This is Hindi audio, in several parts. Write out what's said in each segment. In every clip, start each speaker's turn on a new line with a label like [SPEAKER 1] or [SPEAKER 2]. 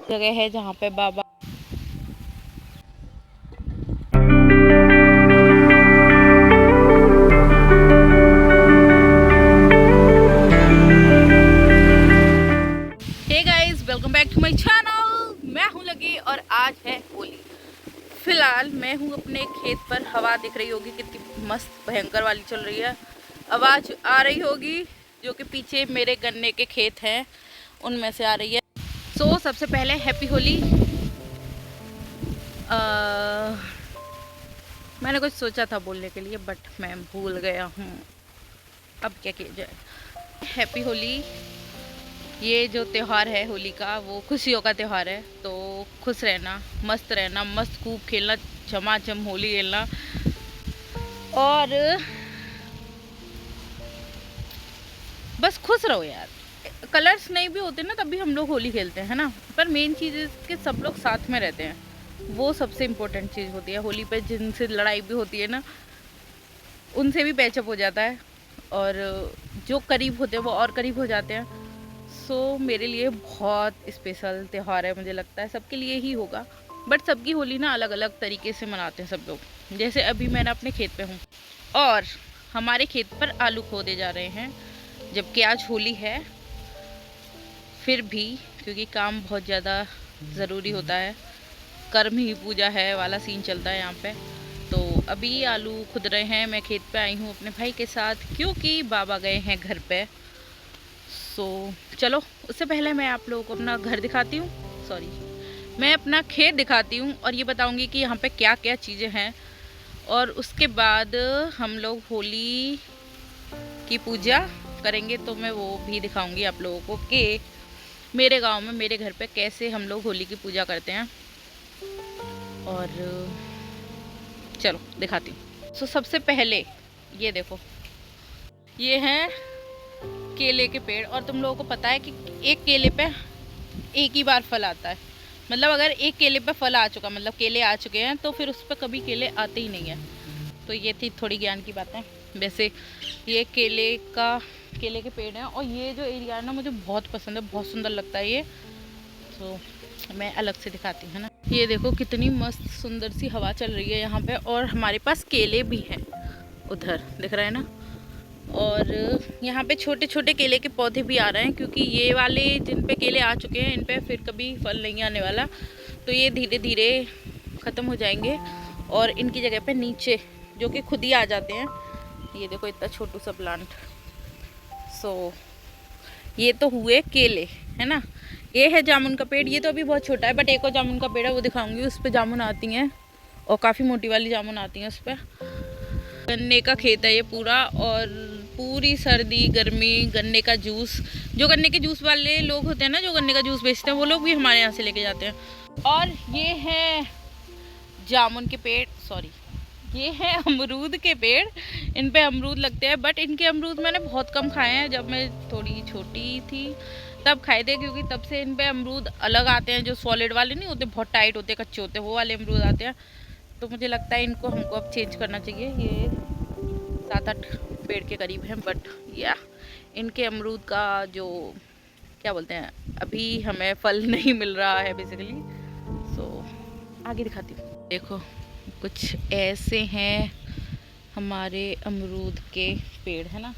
[SPEAKER 1] जगह है जहाँ पे बाबा hey guys, welcome back to my channel. मैं हूँ लगी और आज है होली। फिलहाल मैं हूँ अपने खेत पर। हवा दिख रही होगी कितनी मस्त भयंकर वाली चल रही है। आवाज़ आ रही होगी जो कि पीछे मेरे गन्ने के खेत हैं उनमें से आ रही है। सो सबसे पहले हैप्पी होली। मैंने कुछ सोचा था बोलने के लिए बट मैं भूल गया हूँ। अब क्या किया जाए। हैप्पी होली। ये जो त्यौहार है होली का वो खुशियों का त्यौहार है। तो खुश रहना, मस्त खूब खेलना, झमाझम होली खेलना। और बस खुश रहो यार। कलर्स नहीं भी होते ना तब भी हम लोग होली खेलते हैं ना। पर मेन चीज़ है कि सब लोग साथ में रहते हैं, वो सबसे इम्पोर्टेंट चीज़ होती है। होली पे जिनसे लड़ाई भी होती है ना उनसे भी पैचअप हो जाता है, और जो करीब होते हैं वो और करीब हो जाते हैं। सो मेरे लिए बहुत स्पेशल त्यौहार है। मुझे लगता है सबके लिए ही होगा, बट सबकी होली ना अलग अलग तरीके से मनाते हैं सब लोग। जैसे अभी मैं अपने खेत पे हूँ और हमारे खेत पर आलू खोदे जा रहे हैं, जबकि आज होली है। फिर भी क्योंकि काम बहुत ज़्यादा ज़रूरी होता है, कर्म ही पूजा है वाला सीन चलता है यहाँ पे। तो अभी आलू खुद रहे हैं। मैं खेत पे आई हूँ अपने भाई के साथ क्योंकि बाबा गए हैं घर पे। सो चलो, उससे पहले मैं आप लोगों को अपना घर दिखाती हूँ, सॉरी मैं अपना खेत दिखाती हूँ और ये बताऊँगी कि यहाँ पे क्या क्या चीज़ें हैं। और उसके बाद हम लोग होली की पूजा करेंगे तो मैं वो भी दिखाऊँगी आप लोगों को कि मेरे गांव में मेरे घर पे कैसे हम लोग होली की पूजा करते हैं। और चलो दिखाती हूँ। सो सबसे पहले ये देखो, ये हैं केले के पेड़। और तुम लोगों को पता है कि एक केले पे एक ही बार फल आता है। मतलब अगर एक केले पे फल आ चुका, मतलब केले आ चुके हैं, तो फिर उस पर कभी केले आते ही नहीं हैं। तो ये थी थोड़ी ज्ञान की बातें। वैसे ये केले के पेड़ हैं। और ये जो एरिया है ना मुझे बहुत पसंद है, बहुत सुंदर लगता है ये। तो मैं अलग से दिखाती हूँ ना। ये देखो कितनी मस्त सुंदर सी हवा चल रही है यहाँ पे। और हमारे पास केले भी हैं, उधर दिख रहा है ना। और यहाँ पे छोटे छोटे केले के पौधे भी आ रहे हैं, क्योंकि ये वाले जिन पे केले आ चुके हैं इन पे फिर कभी फल नहीं आने वाला। तो ये धीरे धीरे ख़त्म हो जाएंगे और इनकी जगह पे नीचे जो कि खुद ही आ जाते हैं। ये देखो इतना छोटू सा प्लांट। सो ये तो हुए केले, है ना। ये है जामुन का पेड़। ये तो अभी बहुत छोटा है, बट एक और जामुन का पेड़ है वो दिखाऊंगी। उस पर जामुन आती हैं और काफ़ी मोटी वाली जामुन आती हैं उस पर। गन्ने का खेत है ये पूरा, और पूरी सर्दी गर्मी गन्ने का जूस, जो गन्ने के जूस वाले लोग होते हैं ना, जो गन्ने का जूस बेचते हैं, वो लोग भी हमारे यहाँ से लेके जाते हैं। और ये है जामुन के पेड़, सॉरी ये है अमरूद के पेड़। इन पे अमरूद लगते हैं, बट इनके अमरूद मैंने बहुत कम खाए हैं। जब मैं थोड़ी छोटी थी तब खाए थे, क्योंकि तब से इन पे अमरूद अलग आते हैं, जो सॉलिड वाले नहीं होते, बहुत टाइट होते, कच्चे होते, वो वाले अमरूद आते हैं। तो मुझे लगता है इनको हमको अब चेंज करना चाहिए। ये 7-8 पेड़ के करीब हैं, बट या इनके अमरूद का जो क्या बोलते हैं, अभी हमें फल नहीं मिल रहा है बेसिकली। सो आगे दिखाती हूँ। देखो कुछ ऐसे हैं हमारे अमरूद के पेड़, है ना।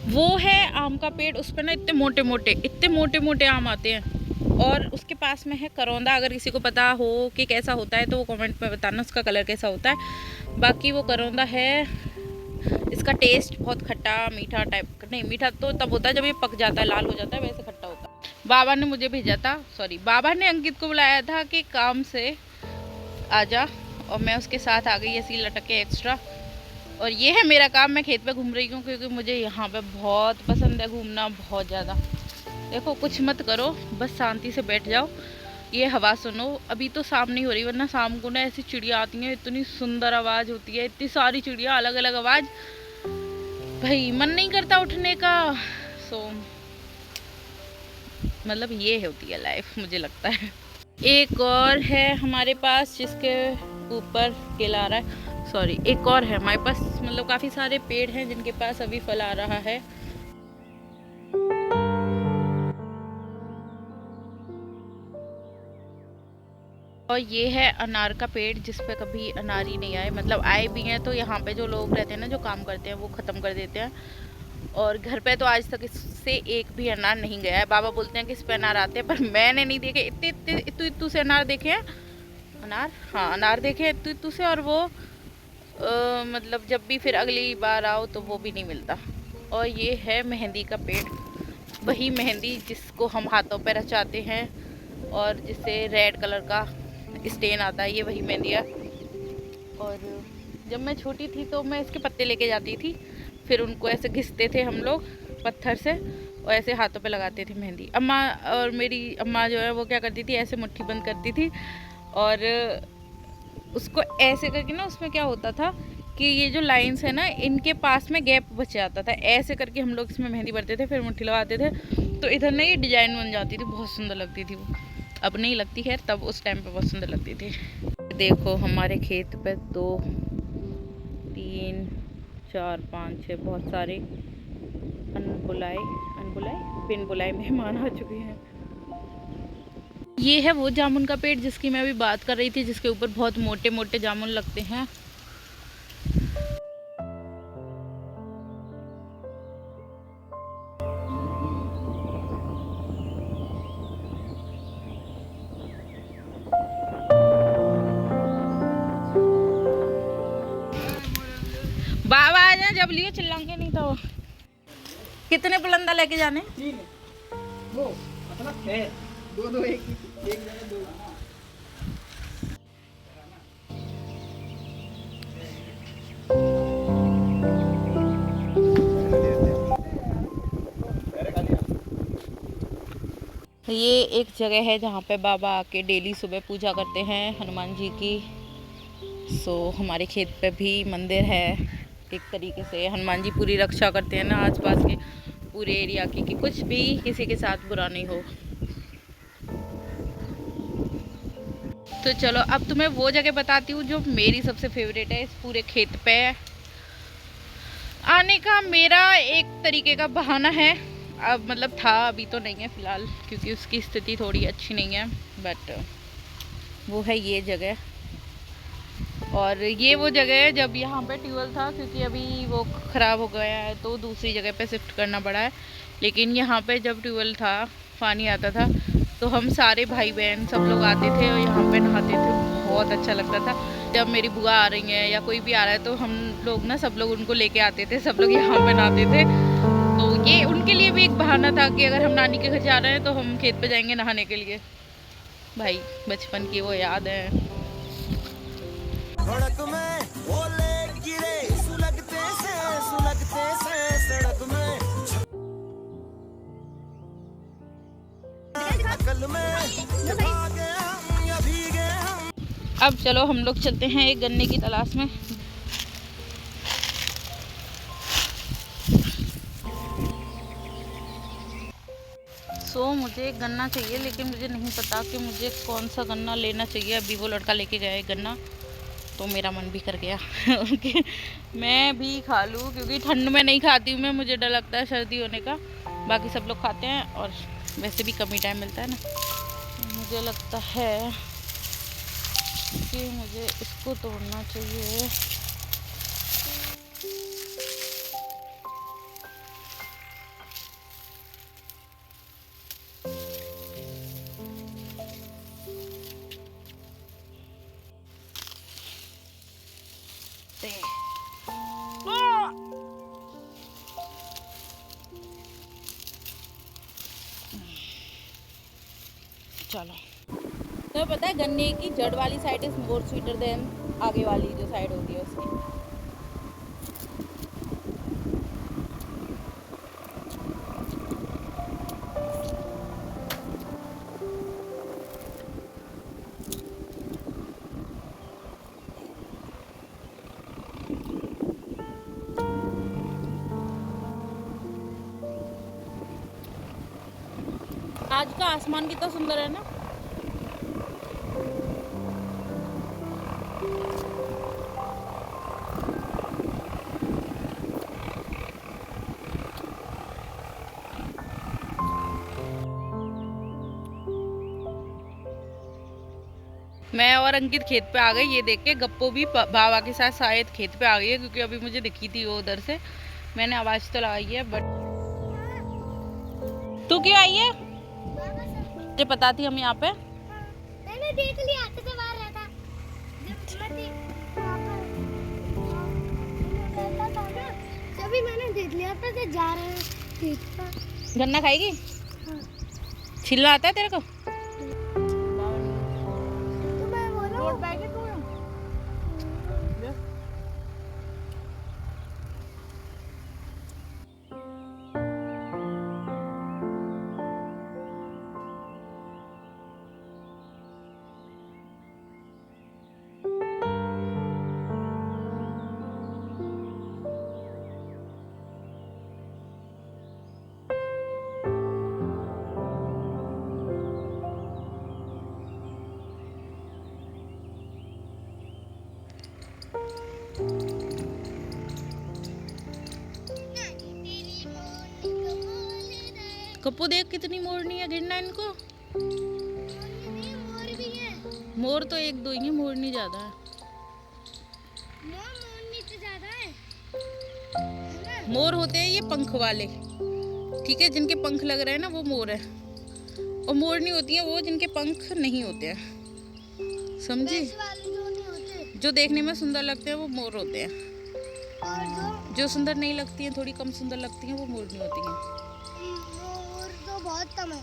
[SPEAKER 1] वो है आम का पेड़, उस पर ना इतने मोटे मोटे आम आते हैं। और उसके पास में है करौंदा। अगर किसी को पता हो कि कैसा होता है तो वो कमेंट में बताना उसका कलर कैसा होता है। बाकी वो करौंदा है। इसका टेस्ट बहुत खट्टा मीठा टाइप, नहीं मीठा तो तब होता है जब ये पक जाता है, लाल हो जाता है, वैसे खट्टा होता है। बाबा ने मुझे भेजा था, सॉरी बाबा ने अंकित को बुलाया था कि काम से आजा, और मैं उसके साथ आ गई ऐसी लटक के एक्स्ट्रा। और ये है मेरा काम। मैं खेत पे घूम रही हूँ क्योंकि मुझे यहाँ पे बहुत पसंद है घूमना, बहुत ज़्यादा। देखो कुछ मत करो, बस शांति से बैठ जाओ, ये हवा सुनो। अभी तो शाम नहीं हो रही, वरना शाम को ना ऐसी चिड़िया आती हैं, इतनी सुंदर आवाज़ होती है, इतनी सारी चिड़िया, अलग अलग आवाज़, भाई मन नहीं करता उठने का। सो मतलब ये होती है लाइफ, मुझे लगता है। एक और है हमारे पास जिसके ऊपर केला आ रहा है, सॉरी एक और है हमारे पास, मतलब काफ़ी सारे पेड़ हैं जिनके पास अभी फल आ रहा है। और ये है अनार का पेड़ जिस पे कभी अनार ही नहीं आए, मतलब आए भी हैं तो यहाँ पे जो लोग रहते हैं ना, जो काम करते हैं, वो ख़त्म कर देते हैं। और घर पे तो आज तक इससे एक भी अनार नहीं गया है। बाबा बोलते हैं कि इस पे अनार आते हैं, पर मैंने नहीं देखे। इतने इतने इतू इतू से अनार देखे हैं। अनार, हाँ अनार देखे हैं इतू इतू से। और वो मतलब जब भी फिर अगली बार आओ तो वो भी नहीं मिलता। और ये है मेहंदी का पेड़, वही मेहंदी जिसको हम हाथों पे रचाते हैं और जिससे रेड कलर का स्टेन आता है, ये वही मेहंदी है। और जब मैं छोटी थी तो मैं इसके पत्ते लेके जाती थी, फिर उनको ऐसे घिसते थे हम लोग पत्थर से और ऐसे हाथों पे लगाते थे मेहंदी। अम्मा, और मेरी अम्मा जो है वो क्या करती थी, ऐसे मुट्ठी बंद करती थी और उसको ऐसे करके ना, उसमें क्या होता था कि ये जो लाइंस है ना, इनके पास में गैप बच जाता था। ऐसे करके हम लोग इसमें मेहंदी भरते थे, फिर मुट्ठी लगाते थे, तो इधर ना ये डिजाइन बन जाती थी। बहुत सुंदर लगती थी वो। अब नहीं लगती है, तब उस टाइम पे बहुत सुंदर लगती थी। देखो हमारे खेत पे 2 3 4 5 6 बहुत सारे अनबुलाए अनबुलाए बिन बुलाए मेहमान आ चुके हैं। ये है वो जामुन का पेड़ जिसकी मैं अभी बात कर रही थी, जिसके ऊपर बहुत मोटे मोटे जामुन लगते हैं। बाबा आ जाए, जब लिए चिल्लाएंगे नहीं तो। कितने बुलंदा लेके जाने?
[SPEAKER 2] 3 वो मतलब है, दो एक जगह दो।
[SPEAKER 1] ये एक जगह है जहाँ पे बाबा आके डेली सुबह पूजा करते हैं हनुमान जी की। सो हमारे खेत पे भी मंदिर है। एक तरीके से हनुमान जी पूरी रक्षा करते हैं ना आसपास के पूरे एरिया की, कि कुछ भी किसी के साथ बुरा नहीं हो। तो चलो अब तुम्हें वो जगह बताती हूँ जो मेरी सबसे फेवरेट है। इस पूरे खेत पे आने का मेरा एक तरीके का बहाना है। अब मतलब था, अभी तो नहीं है फ़िलहाल, क्योंकि उसकी स्थिति थोड़ी अच्छी नहीं है। बट वो है ये जगह। और ये वो जगह है जब यहाँ पे ट्यूबवेल था, क्योंकि अभी वो ख़राब हो गया है तो दूसरी जगह पे शिफ्ट करना पड़ा है। लेकिन यहाँ पे जब ट्यूबवेल था, पानी आता था, तो हम सारे भाई बहन सब लोग आते थे और यहाँ पे नहाते थे। बहुत अच्छा लगता था। जब मेरी बुआ आ रही हैं या कोई भी आ रहा है तो हम लोग ना, सब लोग उनको लेके आते थे, सब लोग यहाँ पे नहाते थे। तो ये उनके लिए भी एक बहाना था कि अगर हम नानी के घर जा रहे हैं तो हम खेत पे जाएंगे नहाने के लिए। भाई बचपन की वो याद है।
[SPEAKER 3] सड़क में ओले गिरे, सुलगते से सड़क में अकल में भागे हम या भीगे हम।
[SPEAKER 1] अब चलो हम लोग चलते हैं एक गन्ने की तलाश में। मुझे एक गन्ना चाहिए, लेकिन मुझे नहीं पता कि मुझे कौन सा गन्ना लेना चाहिए। अभी वो लड़का लेके गया है गन्ना, तो मेरा मन भी कर गया कि मैं भी खा लूँ, क्योंकि ठंड में नहीं खाती हूँ मैं, मुझे डर लगता है सर्दी होने का। बाकी सब लोग खाते हैं और वैसे भी कम ही टाइम मिलता है ना। मुझे लगता है कि मुझे इसको तोड़ना चाहिए। चलो, तो पता है गन्ने की जड़ वाली side is more sweeter than आगे वाली जो साइड होती है उसकी। आज का आसमान कितना सुंदर है ना। मैं और अंकित खेत पे आ गए, ये देख के गप्पो भी बाबा के साथ शायद खेत पे आ गई है, क्योंकि अभी मुझे दिखी थी वो उधर से। मैंने आवाज तो लगाई है, बट तू क्यों आई है? मुझे पता थी हम यहाँ पे।
[SPEAKER 4] मैंने देख लिया तो बाहर रहता जब मैंने देख लिया था कि जा रहे हैं खेत पर।
[SPEAKER 1] गन्ना खाएगी?
[SPEAKER 4] हाँ।
[SPEAKER 1] छिलना आता है तेरे को?
[SPEAKER 4] तो मैं बोला
[SPEAKER 1] कप्पू देख कितनी मोरनी है, गिरना इनको।
[SPEAKER 4] मोर भी है।
[SPEAKER 1] मोर तो एक दो ही है, मोरनी ज्यादा है।
[SPEAKER 4] मोरनी तो ज्यादा है ना?
[SPEAKER 1] मोर होते हैं ये पंख वाले, ठीक है, जिनके पंख लग रहे हैं ना वो मोर है, और मोरनी होती है वो जिनके पंख नहीं होते हैं, समझी?
[SPEAKER 4] वैसे वाले जो नहीं होते
[SPEAKER 1] जो देखने में सुंदर लगते हैं वो मोर होते हैं,
[SPEAKER 4] और
[SPEAKER 1] जो सुंदर नहीं लगती हैं, थोड़ी कम सुंदर लगती हैं, वो मोरनी होती हैं।
[SPEAKER 4] मोर तो बहुत कम है।